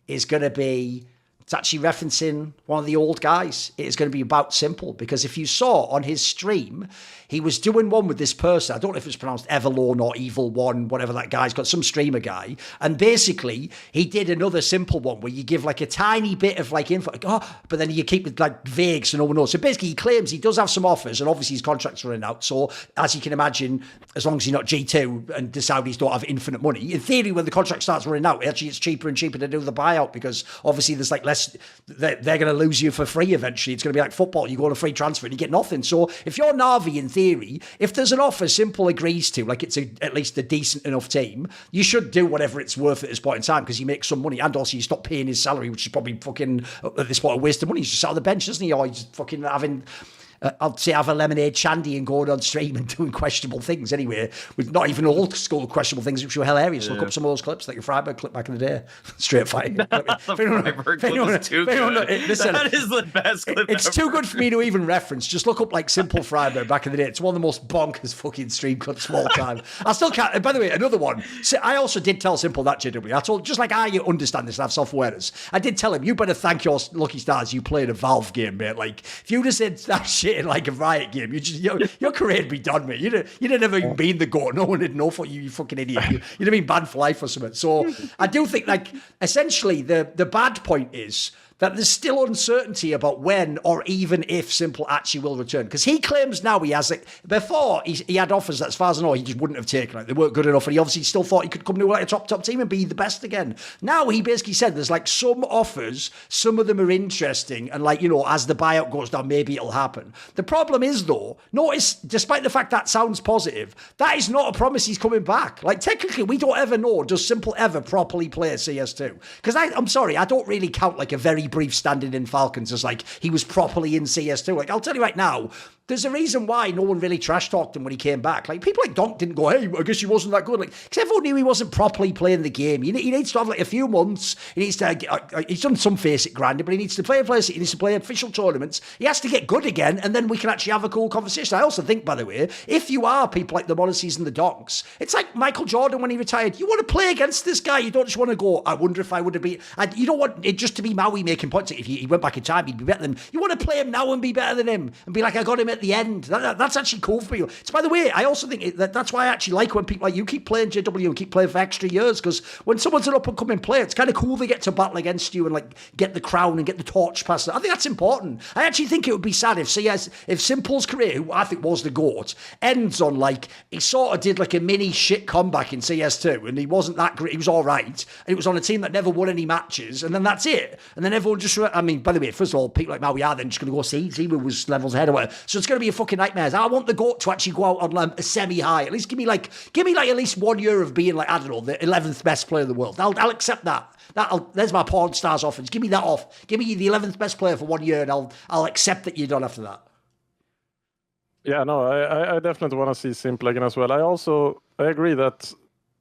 is going to be, it's actually referencing one of the old guys. It is going to be about s1mple, because if you saw on his stream, he was doing one with this person. I don't know if it's pronounced Everlorn or Evil One, whatever that guy's got, some streamer guy. And basically, he did another s1mple one where you give like a tiny bit of like info, like, but then you keep it like vague so no one knows. So basically, he claims he does have some offers, and obviously his contract's running out. So as you can imagine, as long as you're not G2 and the Saudis don't have infinite money, in theory, when the contract starts running out, actually it's cheaper and cheaper to do the buyout, because obviously there's like less, they're going to lose you for free eventually. It's going to be like football. You go on a free transfer and you get nothing. So if you're Na'Vi, in theory, if there's an offer s1mple agrees to, like it's at least a decent enough team, you should do whatever it's worth at this point in time, because you make some money, and also you stop paying his salary, which is probably fucking, at this point, a waste of money. He's just out of the bench, isn't he? Or he's fucking having... I'd say have a lemonade shandy and going on stream and doing questionable things anyway, with not even old school questionable things, which were hilarious. Look up some of those clips, like your Freiburg clip back in the day. Straight fight. That is the best clip It's ever. too good for me to even reference. Just look up like s1mple Freiburg back in the day. It's one of the most bonkers fucking stream clips of all time. I still can't. And by the way, another one. So I also did tell s1mple that, JW. I told, just like I understand this and have self-awareness, I did tell him, you better thank your lucky stars you played a Valve game, mate. Like, if you'd have said that shit in like a Riot game, your career would be done, mate. You'd have never even been the GOAT. No one would know for you, you fucking idiot. You'd have been banned for life or something. So I do think, like, essentially the bad point is that there's still uncertainty about when or even if s1mple actually will return. Because he claims now he has, like, before he had offers that, as far as I know, he just wouldn't have taken. Like, they weren't good enough, and he obviously still thought he could come to like a top team and be the best again. Now he basically said there's like some offers, some of them are interesting, and like, you know, as the buyout goes down, maybe it'll happen. The problem is, though, notice, despite the fact that sounds positive, that is not a promise he's coming back. Like, technically, we don't ever know, does s1mple ever properly play CS2? Because I'm sorry, I don't really count like a very brief standing in Falcons as like he was properly in CS2. Like, I'll tell you right now, there's a reason why no one really trash talked him when he came back. Like, people like Donk didn't go, hey, I guess he wasn't that good. Like, because everyone knew he wasn't properly playing the game. He needs to have like a few months. He needs to, he's done some face it grinding, but he needs to play he needs to play official tournaments. He has to get good again, and then we can actually have a cool conversation. I also think, by the way, if you are people like the Monacies and the Donks, it's like Michael Jordan when he retired. You want to play against this guy. You don't just want to go, I wonder if I would have been. You don't want it just to be Maui making points. If he went back in time, he'd be better than him. You want to play him now and be better than him and be like, I got him at the end. That's actually cool for you. It's, by the way, I also think that's why I actually like when people like you keep playing JW and keep playing for extra years, because when someone's an up-and-coming player, it's kind of cool they get to battle against you and like get the crown and get the torch past it. I think that's important. I actually think it would be sad if s1mple's career, who I think was the GOAT, ends on like, he sort of did like a mini shit comeback in CS2 and he wasn't that great. He was all right. And it was on a team that never won any matches, and then that's it. And then everyone just, I mean, by the way, first of all, people like Maui are then just going to go see ZywOo was levels ahead or whatever. So it's going to be a fucking nightmare. I want the GOAT to actually go out on a semi-high. At least give me like at least 1 year of being like, I don't know, the 11th best player in the world. I'll accept that. There's my porn stars offers. Give me that off. Give me the 11th best player for 1 year, and I'll accept that you're done after that. Yeah, no, I definitely want to see s1mple again as well. I agree that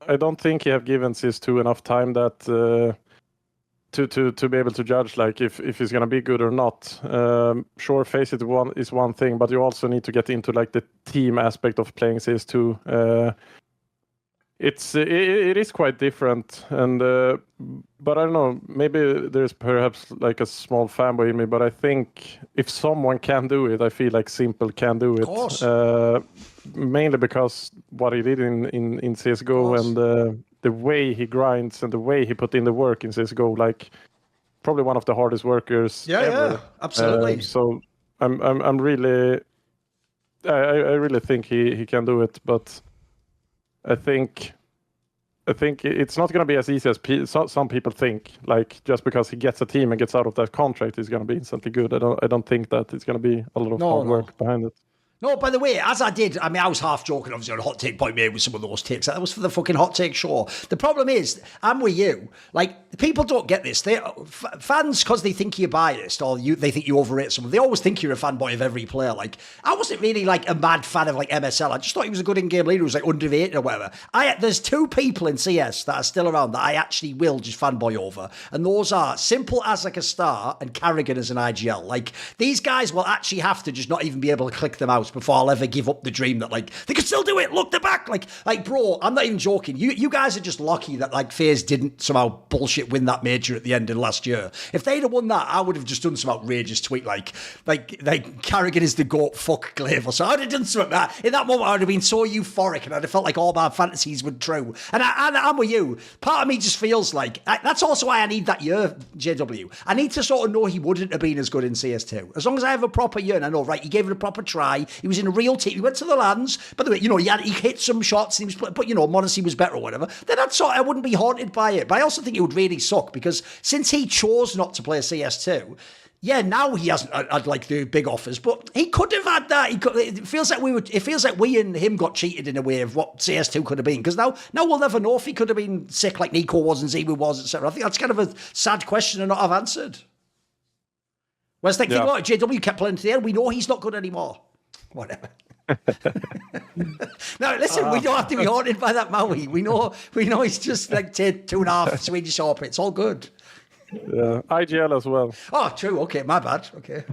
I don't think he have given CS2 enough time that to be able to judge like if he's gonna be good or not. Sure, face it is one thing, but you also need to get into like the team aspect of playing CS2. It is quite different, and but I don't know, maybe there's perhaps like a small fanboy in me, but I think if someone can do it, I feel like s1mple can do it. Of course. Mainly because what he did in CSGO and the way he grinds and the way he put in the work in CSGO, like probably one of the hardest workers ever. Yeah, absolutely. So I'm really, I really think he can do it, but I think it's not going to be as easy as some people think. Like, just because he gets a team and gets out of that contract, he's going to be instantly good. I don't think that it's going to be a lot of hard work behind it. No, by the way, as I did, I mean, I was half joking, obviously, on a hot take point made with some of those takes. That was for the fucking hot take show. The problem is, I'm with you. Like, people don't get this. Fans, because they think you're biased or they think you overrate someone, they always think you're a fanboy of every player. Like, I wasn't really like a mad fan of like MSL. I just thought he was a good in-game leader who was like underrated or whatever. There's two people in CS that are still around that I actually will just fanboy over. And those are s1mple as like a star and Carrigan as an IGL. Like, these guys will actually have to just not even be able to click them out before I'll ever give up the dream that like they can still do it. Look, they're back. Like, bro, I'm not even joking. You guys are just lucky that like FaZe didn't somehow bullshit win that major at the end of last year. If they'd have won that, I would have just done some outrageous tweet like Carrigan is the GOAT, fuck Glaive. So I'd have done something like that. In that moment, I would have been so euphoric and I'd have felt like all my fantasies were true. And I'm with you. Part of me just feels like that's also why I need that year, JW. I need to sort of know he wouldn't have been as good in CS2. As long as I have a proper year and I know, right, he gave it a proper try. He was in a real team. He went to the lands. By the way, he hit some shots and he was, but Modesty was better or whatever. Then I wouldn't be haunted by it. But I also think it would really suck because since he chose not to play CS2, yeah, now he hasn't had like the big offers, but he could have had that. It feels like we and him got cheated in a way of what CS2 could have been. Because now we'll never know if he could have been sick like Nico was and ZywOo was, etc. I think that's kind of a sad question to not have answered. Whereas think about it, JW kept playing to the end. We know he's not good anymore. Whatever. Now listen, we don't have to be haunted by that Maui. We know he's just like 2.5 Swedish AWP. It's all good. Yeah, IGL as well. Oh, true. Okay, my bad. Okay.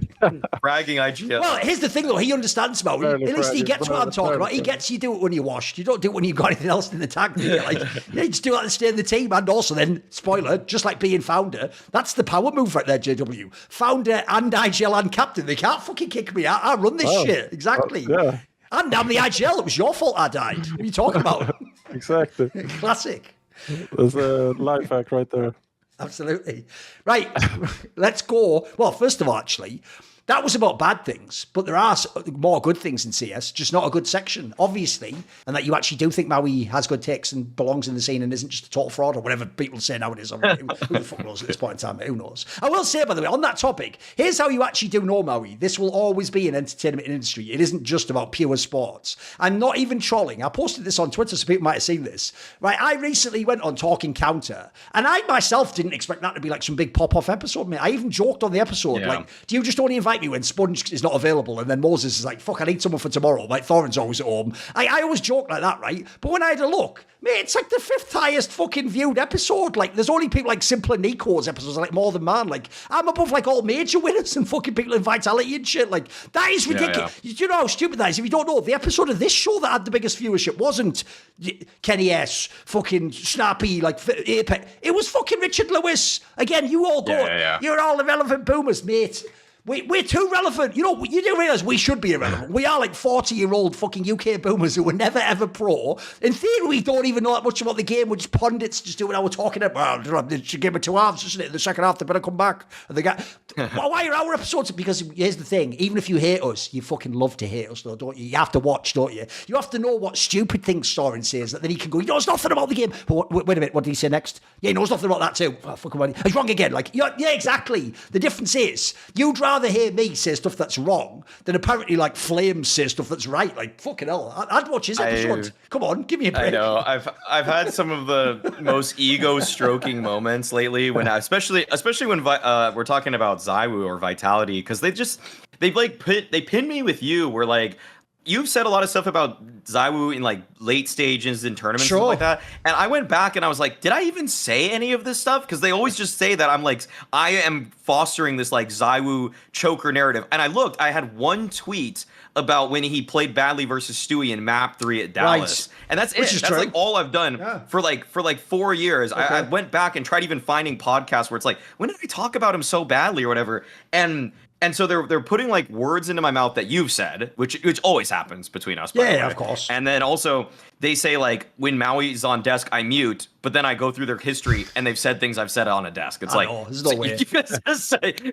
Bragging IGL. Well, here's the thing, though. He understands Maui. At least he gets what I'm talking about. He gets you do it when you're washed. You don't do it when you've got anything else in the tag. You just do that to stay in the team. And also then, spoiler, just like being founder, that's the power move right there, JW. Founder and IGL and captain. They can't fucking kick me out. I run this shit. Exactly. Yeah. And I'm the IGL. It was your fault I died. What are you talking about? Exactly. Classic. There's a life hack right there. Absolutely. Right. Let's go. Well, first of all, actually, that was about bad things, but there are more good things in CS, just not a good section, obviously, and that you actually do think Maui has good takes and belongs in the scene and isn't just a total fraud or whatever people say nowadays. Who the fuck knows at this point in time? Who knows? I will say, by the way, on that topic, here's how you actually do know Maui. This will always be an entertainment industry. It isn't just about pure sports. I'm not even trolling. I posted this on Twitter so people might have seen this. Right, I recently went on Talking Counter, and I myself didn't expect that to be like some big pop-off episode, mate. I even joked on the episode, like, do you just only invite me when Sponge is not available? And then Moses is like, fuck, I need someone for tomorrow. Like, Thorin's always at home. I always joke like that, right? But when I had a look, mate, it's like the 5th highest fucking viewed episode. Like, there's only people like s1mple and Nico's episodes are like more than mine. Like, I'm above like all major winners and fucking people in Vitality and shit. Like, that is ridiculous. Yeah. You know how stupid that is? If you don't know, the episode of this show that had the biggest viewership wasn't Kenny S, fucking Snappy, like Apex. It was fucking Richard Lewis. Again, you all go. You're all irrelevant boomers, mate. We're too relevant. You know, you do realise we should be irrelevant. We are like 40-year-old fucking UK boomers who were never, ever pro. In theory, we don't even know that much about the game. We're just pundits, just doing how we're talking about. Well, it's a game of 2 halves, isn't it? In the second half, they better come back. And they got, why are our episodes? Because here's the thing. Even if you hate us, you fucking love to hate us, though, don't you? You have to watch, don't you? You have to know what stupid things Thorin says, that then he can go, he knows nothing about the game. But wait a minute, what did he say next? Yeah, he knows nothing about that too. Oh, fucking money. He's wrong again. Like, yeah, exactly. The difference is, you'd rather hear me say stuff that's wrong than apparently like Flames say stuff that's right. Like, fucking hell, I'd watch his episode. Come on, give me a break. I know. I've had some of the most ego stroking moments lately when especially when we're talking about ZywOo or Vitality, because they pin me with you. Where like, you've said a lot of stuff about ZywOo in like late stages in tournaments and stuff like that. And I went back and I was like, did I even say any of this stuff? Because they always just say that I am fostering this like ZywOo choker narrative. And I looked, I had one tweet about when he played badly versus Stewie in map 3 at Dallas. Right. And that's it. That's true. Like all I've done for like 4 years. Okay. I went back and tried even finding podcasts where it's like, when did I talk about him so badly or whatever? And so they're putting like words into my mouth that you've said, which always happens between us. Yeah, of course. And then also they say like, when Maui's on desk, I mute, but then I go through their history and they've said things I've said on a desk. It's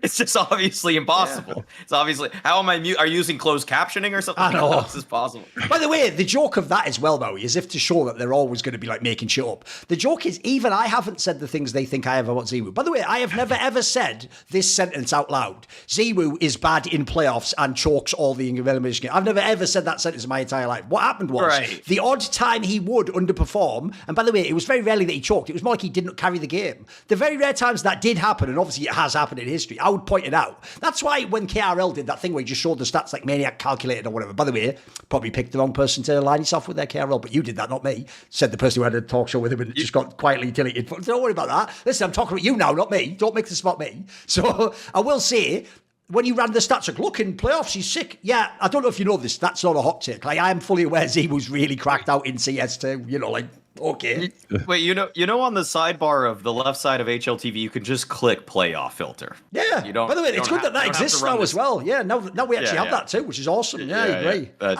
it's just obviously impossible. Yeah. It's obviously, how am I mute? Are you using closed captioning or something? I know. How else is possible? By the way, the joke of that as well, Maui, is if to show that they're always going to be like making shit up. The joke is, even I haven't said the things they think I have about ZywOo. By the way, I have never ever said this sentence out loud. ZywOo is bad in playoffs and chokes all the elimination game. I've never ever said that sentence in my entire life. What happened was, the odd time he would underperform, and by the way, it was very rarely that he choked. It was more like he didn't carry the game. The very rare times that did happen, and obviously it has happened in history, I would point it out. That's why when KRL did that thing where he just showed the stats like Maniac Calculated or whatever, by the way, probably picked the wrong person to line yourself with their KRL, but you did that, not me. Said the person who had a talk show with him and just got quietly deleted. Don't worry about that. Listen, I'm talking about you now, not me. Don't make this about me. So I will say, when you ran the stats, like, look, in playoffs, he's sick. Yeah, I don't know if you know this. That's not a hot take. Like, I am fully aware ZywOo's really cracked out in CS2. You know, like, okay. Wait, you know, on the sidebar of the left side of HLTV, you can just click playoff filter. Yeah. You don't, By the way, it's good that exists now as well. Yeah, now we actually have that too, which is awesome. Yeah, I agree. That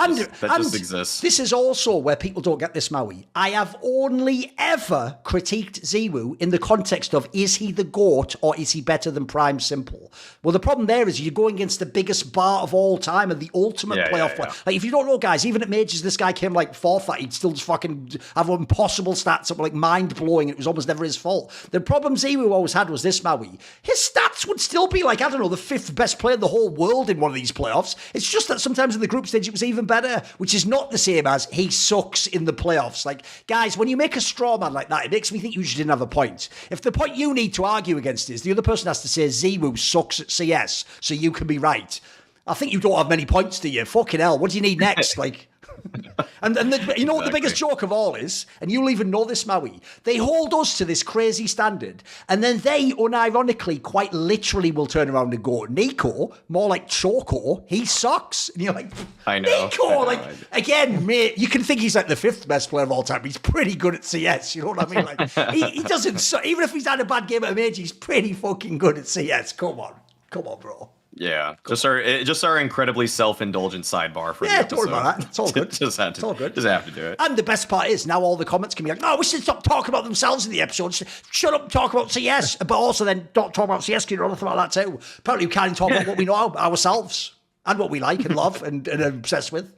just exists. This is also where people don't get this, Maui. I have only ever critiqued ZywOo in the context of, is he the GOAT or is he better than Prime s1mple? Well, the problem there is you're going against the biggest bar of all time and the ultimate playoff player. Like, if you don't know, guys, even at Majors, this guy came like fourth. That he'd still just fucking have impossible stats that were like mind-blowing. It was almost never his fault. The problem ZywOo always had was this, Maui. His stats would still be like, I don't know, the 5th best player in the whole world in one of these playoffs. It's just that sometimes in the group stage it was even better, which is not the same as he sucks in the playoffs. Like, guys, when you make a straw man like that, it makes me think you just didn't have a point. If the point you need to argue against is the other person has to say ZywOo sucks at CS so you can be right, I think you don't have many points, do you? Fucking hell, what do you need next? Like... And you know what the biggest joke of all is? And you'll even know this, Maui. They hold us to this crazy standard, and then they, unironically, quite literally will turn around and go, Nico, more like Choco, he sucks. And you're like, I know. Nico, again, mate, you can think he's like the 5th best player of all time. He's pretty good at CS, you know what I mean? Like, he doesn't, even if he's had a bad game at a major, he's pretty fucking good at CS. Come on, bro. Yeah, just our incredibly self-indulgent sidebar for the don't episode. worry about that. It's all good. It's all good. Just have to do it. And the best part is now all the comments can be like, no, we should stop talking about themselves in the episode. Shut up and talk about CS. But also then don't talk about CS because you know nothing about that too. Apparently we can't even talk about what we know about ourselves and what we like and love and are obsessed with.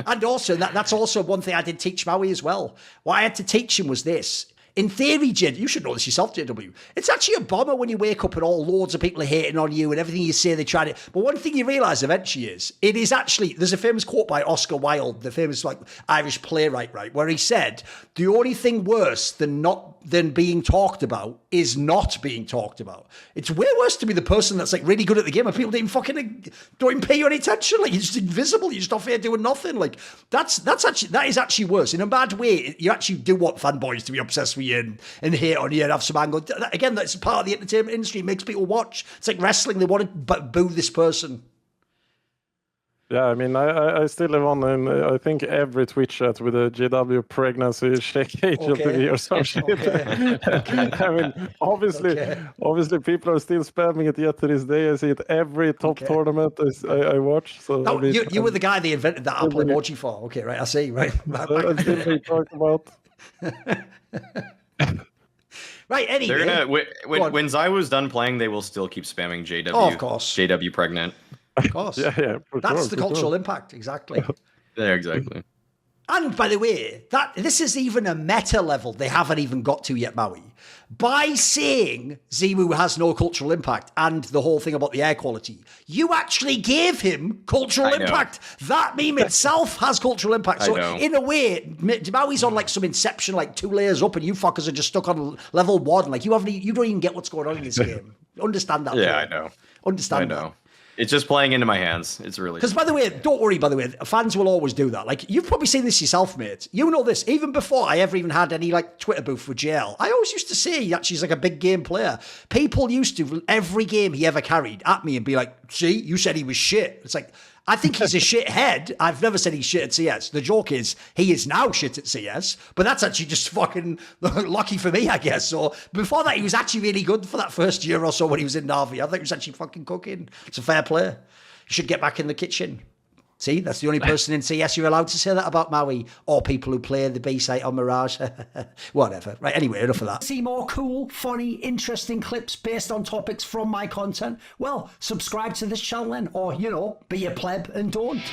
And also, that's also one thing I did teach Maui as well. What I had to teach him was this. In theory, Jid, you should know this yourself, JW. It's actually a bomber when you wake up and all loads of people are hating on you and everything you say, they try to... But one thing you realise eventually is, it is actually... There's a famous quote by Oscar Wilde, the famous like Irish playwright, right, where he said, the only thing worse than being talked about is not being talked about. It's way worse to be the person that's like really good at the game and people don't even pay you any attention. Like, you're just invisible. You're just off here doing nothing. Like, that is actually worse. In a bad way, you actually do want fanboys to be obsessed with you and hate on you and have some angle. Again, that's part of the entertainment industry. It makes people watch. It's like wrestling. They want to boo this person. Yeah, I mean, I still live on in, I think, every Twitch chat with a JW pregnancy check HLTV or some shit. I mean, obviously people are still spamming it yet to this day. I see it every top tournament I watch. So no, you were the guy they invented that Apple emoji for. Okay, right, I see, right. I'm still being talked about. Right, anyway. They're gonna when ZywOo's done playing, they will still keep spamming JW. Oh, of course. JW pregnant. Of course. Yeah. That's the cultural impact, exactly. Yeah, exactly. And by the way, this is even a meta level they haven't even got to yet, Maui. By saying ZywOo has no cultural impact and the whole thing about the air quality, you actually gave him cultural impact. That meme itself has cultural impact. So in a way, Maui's on like some Inception, like 2 layers up, and you fuckers are just stuck on level 1. Like you don't even get what's going on in this game. Understand that? Yeah, I know. Understand I know. It's just playing into my hands. It's really... Because, by the way, don't worry, fans will always do that. Like, you've probably seen this yourself, mate. You know this. Even before I ever even had any, like, Twitter booth with JL, I always used to say that she's like a big game player. People used to, every game he ever carried, at me and be like, see, you said he was shit. It's like... I think he's a shit head. I've never said he's shit at CS. The joke is he is now shit at CS, but that's actually just fucking lucky for me, I guess. So before that, he was actually really good for that first year or so when he was in Navi. I think he was actually fucking cooking. It's a fair play. You should get back in the kitchen. See, that's the only person in CS you're allowed to say that about, Maui, or people who play the B site on Mirage. Whatever. Right, anyway, enough of that. See more cool, funny, interesting clips based on topics from my content? Well, subscribe to this channel then, or, be a pleb and don't.